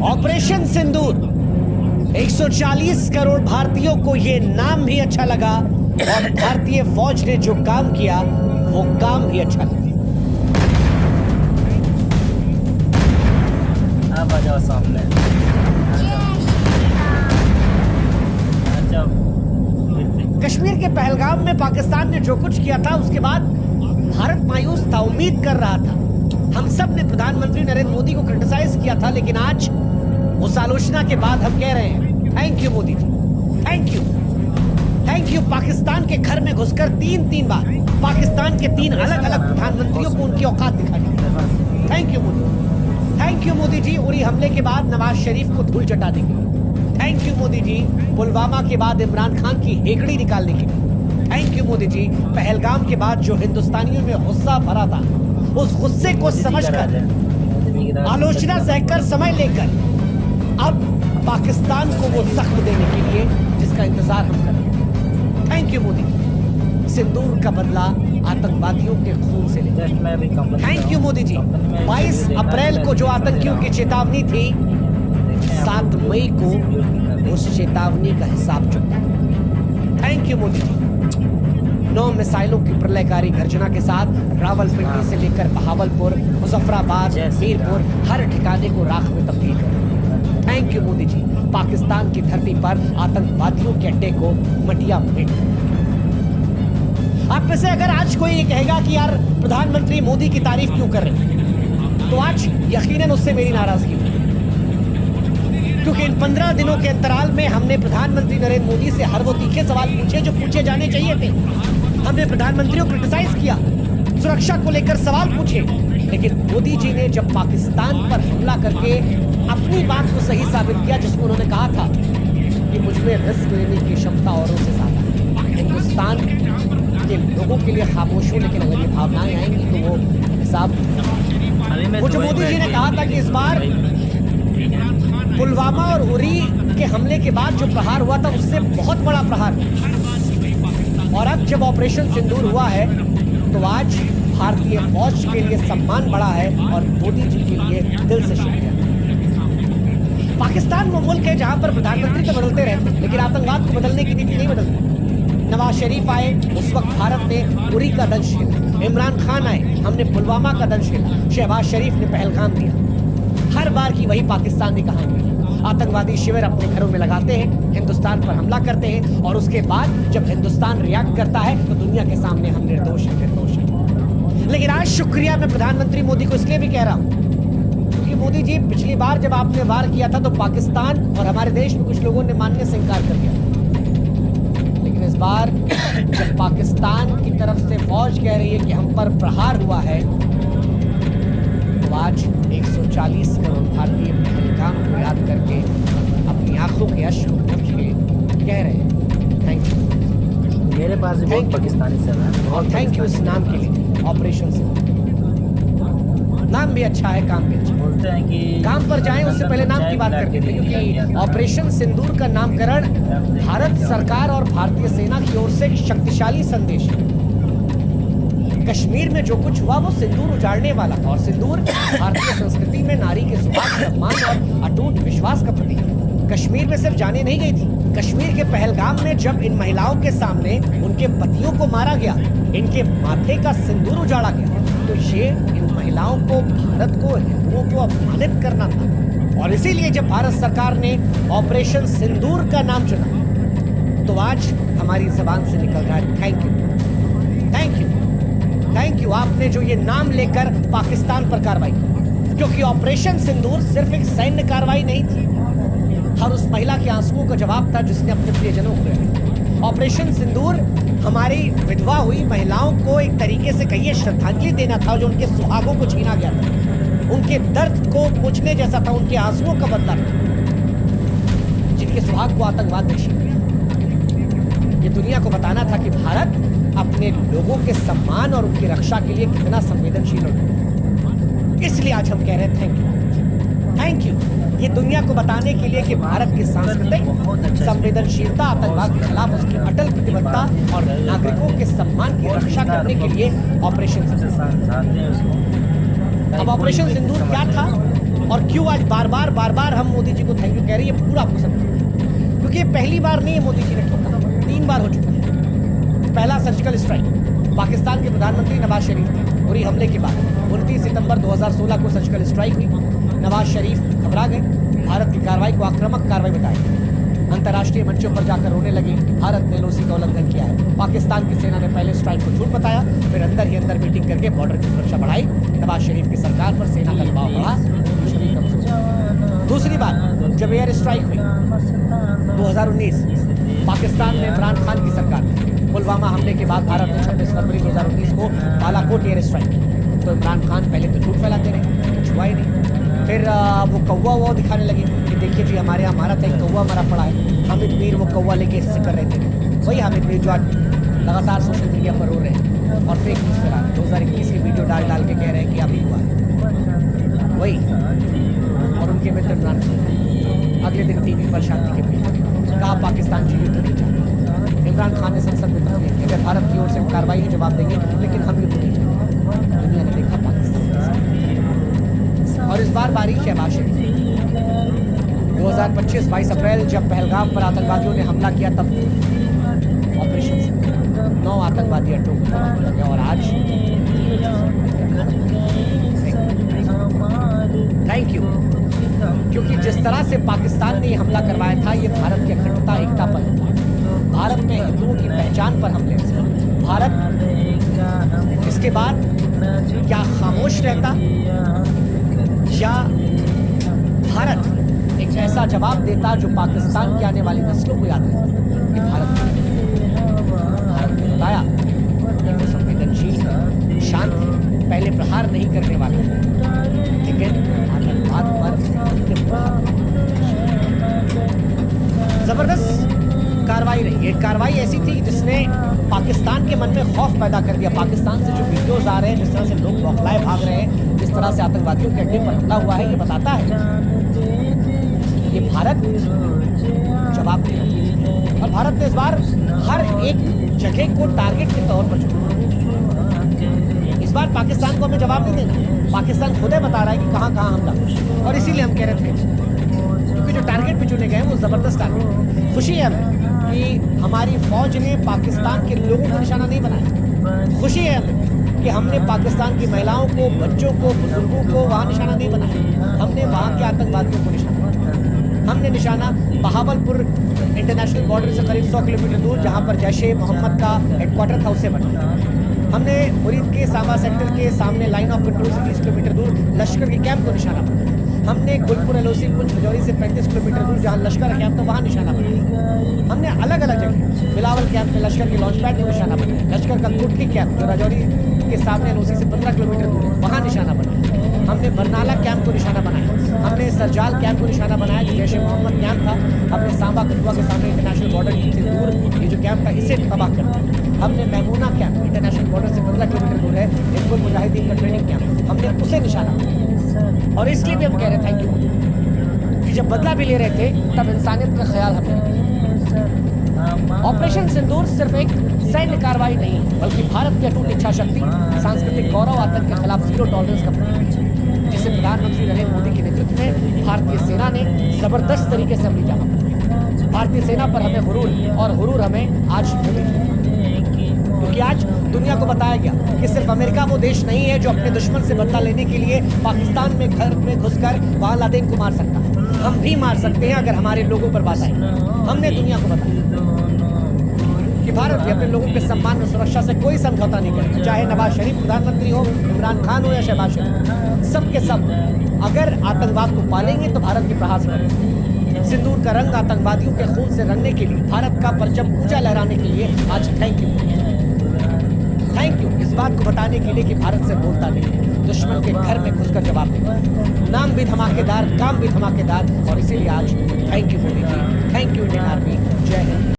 Operation सिंदूर 140 करोड़ भारतीयों को ये नाम भी अच्छा लगा और भारतीय फौज ने जो काम किया वो काम भी अच्छा लगा। अब आ जाओ सामने, कश्मीर के पहलगाम में पाकिस्तान ने जो कुछ किया था उसके बाद भारत मायूस था, उम्मीद कर रहा था। हम सब ने प्रधानमंत्री नरेंद्र मोदी को क्रिटिसाइज किया था, लेकिन आज उस आलोचना के बाद हम कह रहे हैं thank you Modi ji, thank you, thank you. Pakistan के घर में घुसकर तीन बार पाकिस्तान के 3 अलग अलग प्रधानमंत्रियों को उनकी औकात दिखा दी। Thank you Modi, thank you Modi ji. Uri हमले के बाद नवाज शरीफ को धूल चटा देंगे। Thank you Modi ji. पुलवामा के बाद इमरान खान की हेकड़ी निकालने के लिए थैंक यू मोदी जी। पहलगाम के बाद जो हिंदुस्तानियों में गुस्सा भरा था, उस गुस्से को समझकर, आलोचना सहकर, समय लेकर अब पाकिस्तान को वो जख्म देने के लिए जिसका इंतजार हम कर रहे हैं। थैंक यू मोदी जी। सिंदूर का बदला आतंकवादियों के खून से लेकर। थैंक यू मोदी जी। 22 अप्रैल को जो आतंकियों की चेतावनी थी, 7 मई को उस चेतावनी का हिसाब चुकता। थैंक यू मोदी जी। 9 मिसाइलों की प्रलयकारी गर्जना के साथ रावलपिंडी से लेकर बहावलपुर, मुजफ्फराबाद, मीरपुर, हर ठिकाने को राख में तब्दील कर। थैंक यू मोदी जी। पाकिस्तान की धरती पर आतंकवादियों के अड्डे को मटिया भेंट। आप में से अगर आज कोई ये कहेगा कि यार प्रधानमंत्री मोदी की तारीफ क्यों कर रहे हैं, तो आज यकीनन उससे मेरी नाराजगी होगी, क्योंकि इन 15 दिनों के अंतराल में हमने प्रधानमंत्री नरेंद्र मोदी से हर वो तीखे सवाल पूछे जो पूछे जाने चाहिए थे। हमने प्रधानमंत्री को क्रिटिसाइज किया, सुरक्षा को लेकर सवाल पूछे, लेकिन मोदी जी ने जब पाकिस्तान पर हमला करके अपनी बात को सही साबित किया, जिसमें उन्होंने कहा था कि मुझ में रिस्क लेने की क्षमता औरों से ज्यादा है, हिंदुस्तान के लोगों के लिए खामोश हूं, लेकिन अगर ये भावनाएं आएंगी तो वो हिसाब, वो जो मोदी जी ने कहा था कि इस बार पुलवामा और उरी के हमले के बाद जो प्रहार हुआ था उससे बहुत बड़ा प्रहार, और अब जब ऑपरेशन सिंदूर हुआ है तो आज भारतीय फौज के लिए सम्मान बढ़ा है और मोदी जी के लिए दिल से शुक्रिया। पाकिस्तान वो मुल्क है जहां पर प्रधानमंत्री तो बदलते रहते, लेकिन आतंकवाद को बदलने की नीति नहीं बदलती। नवाज शरीफ आए, उस वक्त भारत ने उरी का दंश खेला। इमरान खान आए, हमने पुलवामा का दंश खेला। शहबाज शरीफ ने पहलगाम दिया। हर बार की वही पाकिस्तान की कहानी है। आतंकवादी शिविर अपने घरों में लगाते हैं, हिंदुस्तान पर हमला करते हैं, और उसके बाद जब हिंदुस्तान रिएक्ट करता है तो दुनिया के सामने हम निर्दोष हैं, निर्दोष हैं। लेकिन आज शुक्रिया मैं प्रधानमंत्री मोदी को इसलिए भी कह रहा हूं क्योंकि मोदी जी, पिछली बार जब आपने वार किया था तो पाकिस्तान और हमारे देश में कुछ लोगों ने मानने से इनकार कर दिया, लेकिन इस बार जब पाकिस्तान की तरफ से फौज कह रही है कि हम पर प्रहार हुआ है, तो आज 140 करोड़ भारतीय पहलगाम को याद करके अपनी आंखों के अश्रु पोंछ के कह रहे हैं थैंक यू। मेरे पास भी बहुत पाकिस्तानी से है, और थैंक यू इस नाम के लिए, ऑपरेशन सिंदूर। नाम भी अच्छा है, काम भी अच्छा। बोलते हैं कि काम पर जाएं उससे पहले नाम की बात करते थे, क्योंकि ऑपरेशन सिंदूर का नामकरण भारत सरकार और भारतीय सेना की ओर से एक शक्तिशाली संदेश है। कश्मीर में जो कुछ हुआ वो सिंदूर उजाड़ने वाला था, और सिंदूर भारतीय संस्कृति में नारी के सुहाग, सम्मान और अटूट विश्वास का प्रतीक है। कश्मीर में सिर्फ जाने नहीं गई थी, कश्मीर के पहलगाम में जब इन महिलाओं के सामने उनके पतियों को मारा गया, इनके माथे का सिंदूर उजाड़ा गया, तो ये इन महिलाओं को, भारत को, हिंदुओं को अपमानित करना था। और इसीलिए जब भारत सरकार ने ऑपरेशन सिंदूर का नाम चुना, तो आज हमारी जबान से निकल रहा है thank you, thank you, thank you. आपने जो ये नाम लेकर पाकिस्तान पर कार्रवाई की, क्योंकि ऑपरेशन सिंदूर सिर्फ एक सैन्य कार्रवाई नहीं थी, हर उस महिला के आंसुओं का जवाब था जिसने अपने प्रियजनों को खोया। ऑपरेशन सिंदूर हमारी विधवा हुई महिलाओं को एक तरीके से कहिए श्रद्धांजलि देना था, जो उनके सुहागों को छीना गया था, उनके दर्द को पूछने जैसा था, उनके आंसुओं का बदला था, जिनके सुहाग को आतंकवाद ने छीन लिया। ये दुनिया को बताना था कि भारत अपने लोगों के सम्मान और उनकी रक्षा के लिए कितना संवेदनशील है। इसलिए आज हम कह रहे हैं थैंक यू, थैंक यू। ये दुनिया को बताने के लिए कि भारत की सांस्कृतिक संवेदनशीलता, आतंकवाद के खिलाफ उसकी अटल प्रतिबद्धता और नागरिकों के सम्मान की रक्षा करने के लिए ऑपरेशन सिंदूर। अब ऑपरेशन सिंदूर क्या था और क्यों आज बार बार हम मोदी जी को थैंक यू कह रहे हैं, ये पूरा आपको समझ, क्योंकि ये पहली बार नहीं है मोदी जी ने ठोका, 3 बार हो चुका है। पहला सर्जिकल स्ट्राइक पाकिस्तान के प्रधानमंत्री नवाज शरीफ के उरी हमले के बाद 29 सितंबर 2016 को सर्जिकल स्ट्राइक हुई। नवाज शरीफ घबरा गए, भारत की कार्रवाई को आक्रामक कार्रवाई बताई, अंतर्राष्ट्रीय मंचों पर जाकर रोने लगे, भारत ने एलओसी का उल्लंघन किया है। पाकिस्तान की सेना ने पहले स्ट्राइक को झूठ बताया, फिर अंदर ही अंदर मीटिंग करके बॉर्डर की सुरक्षा बढ़ाई। नवाज शरीफ की सरकार पर सेना का दबाव बढ़ा, शरीफ कमजोर। दूसरी बार जब एयर स्ट्राइक हुई 2019, पाकिस्तान में इमरान खान की सरकार पुलवामा हमले के बाद भारत ने 26 फरवरी 2019 को बालाकोट एयर स्ट्राइक की, तो इमरान खान पहले तो झूठ फैलाते रहे, कुछ हुआ ही नहीं। फिर वो कौवा दिखाने लगे कि देखिए जी हमारे यहाँ मारा था, एक कौवा मरा पड़ा है। हामिद मीर वो कौवा लेके ऐसे कर रहे थे, वही हामिद मीर जो आज लगातार सोशल मीडिया पर रो रहे हैं और फेक न्यूज़ फैला 2021 की वीडियो डाल के कह रहे हैं कि अभी हुआ है वही, और उनके मित्र इमरान खान अगले दिन टीवी पर शांति के पीछे कहा पाकिस्तान जी युद्ध नहीं चाहते। इमरान खान ने संसद में तस्वीर कि अगर भारत की ओर से कार्रवाई ही जवाब देंगे, लेकिन हम युद्ध नहीं चाहते। दुनिया ने देखा पाकिस्तान और इस बार बारी शहबाज शरीफ 2025 22 अप्रैल जब पहलगाम पर आतंकवादियों ने हमला किया, तब ऑपरेशन से 9 आतंकवादी अड्डों को तबाह किया गया। और आज थैंक यू, क्योंकि जिस तरह से पाकिस्तान ने हमला करवाया था, ये भारत की अखंडता एकता पर, भारत में हिंदुओं की पहचान पर हमले। भारत इसके बाद क्या खामोश रहता, या भारत एक ऐसा जवाब देता जो पाकिस्तान की आने वाली नस्लों को याद रहे कि भारत ने बताया कि वो संवेदनशील है, शांत है, पहले प्रहार नहीं करने वाले, लेकिन आतंकवाद पर अंतिम प्रहार। जबरदस्त कार्रवाई रही। ये कार्रवाई ऐसी थी जिसने पाकिस्तान के मन में खौफ पैदा कर दिया। पाकिस्तान से जो वीडियोज आ रहे हैं, जिस तरह से लोग बौखलाए भाग रहे हैं, जिस तरह से आतंकवादियों के अड्डे पर हमला हुआ है, ये बताता है ये भारत जवाब दे रहा है। और भारत ने इस बार हर एक जगह को टारगेट के तौर पर चुना। इस बार पाकिस्तान को हमें जवाब नहीं देना, पाकिस्तान खुद ही बता रहा है कि कहाँ हमला, और इसीलिए हम कह रहे थे क्योंकि जो टारगेट भी चुने गए वो जबरदस्त टारगेट। खुशी है हमें कि हमारी फौज ने पाकिस्तान के लोगों को निशाना नहीं बनाया। खुशी है हमें कि हमने पाकिस्तान की महिलाओं को, बच्चों को, बुजुर्गों को वहाँ निशाना नहीं बनाया। हमने वहाँ के आतंकवादियों को निशाना बनाया। हमने निशाना बहावलपुर इंटरनेशनल बॉर्डर से करीब 100 किलोमीटर दूर, जहाँ पर जैश-ए-मोहम्मद का हेडक्वार्टर था, उसे बनाया। हमने मुरीद के सामा सेक्टर के सामने लाइन ऑफ कंट्रोल से 30 किलोमीटर दूर लश्कर के कैंप को निशाना बनाया। हमने गुलपुर एलओसी पुंछ रजौरी से 35 किलोमीटर दूर जहाँ लश्कर कैंप था, वहाँ निशाना बनाया। हमने अलग अलग जगह बिलावल कैंप में लश्कर के लॉन्च पैड को निशाना बनाया, लश्कर का कुटकी कैंप जो रजौरी के सामने एलओसी से 15 किलोमीटर दूर है, वहाँ निशाना बनाया। हमने बरनाला कैंप को निशाना बनाया। हमने सरजाल कैंप को निशाना बनाया जो जैश-ए-मोहम्मद कैंप था। हमने सांबा कठुआ के सामने इंटरनेशनल बॉर्डर से दूर ये जो कैंप था, इसे तबाह कर दिया। हमने मैमूना कैंप इंटरनेशनल बॉर्डर से 15 किलोमीटर दूर है, हिजबुल मुजाहिदीन का ट्रेनिंग कैंप, हमने उसे निशाना बनाया। और इसलिए भी हम कह रहे हैं थैंक यू कि जब बदला भी ले रहे थे तब इंसानियत का ख्याल हमने। ऑपरेशन सिंदूर सिर्फ एक सैन्य कार्रवाई नहीं, बल्कि भारत की अटूट इच्छा शक्ति, सांस्कृतिक गौरव, आतंक के खिलाफ जीरो टॉलरेंस का प्रतीक है, जिसे प्रधानमंत्री नरेंद्र मोदी के नेतृत्व में भारतीय सेना ने जबरदस्त तरीके से अमली जामा पकड़ा। भारतीय सेना पर हमें गुरूर, और गुरूर हमें आज क्योंकि आज दुनिया को बताया गया कि सिर्फ अमेरिका वो देश नहीं है जो अपने दुश्मन से बदला लेने के लिए पाकिस्तान में घर में घुसकर वहां लादेन को मार सकता है। हम भी मार सकते हैं अगर हमारे लोगों पर बात आई। हमने दुनिया को बताया कि भारत भी अपने लोगों के सम्मान और सुरक्षा से कोई समझौता नहीं करेगा, चाहे नवाज शरीफ प्रधानमंत्री हो, इमरान खान हो या शहबाज शरीफ, सबके सब अगर आतंकवाद को पालेंगे तो भारत के प्रहार करेंगे। सिंदूर का रंग आतंकवादियों के खून से रंगने के लिए, भारत का परचम ऊंचा लहराने के लिए आज थैंक यू इस बात को बताने के लिए कि भारत से बोलता नहीं, दुश्मन के घर में घुसकर जवाब देता। नाम भी धमाकेदार, काम भी धमाकेदार, और इसीलिए आज thank you Modi ji, thank you Indian army, जय हिंद।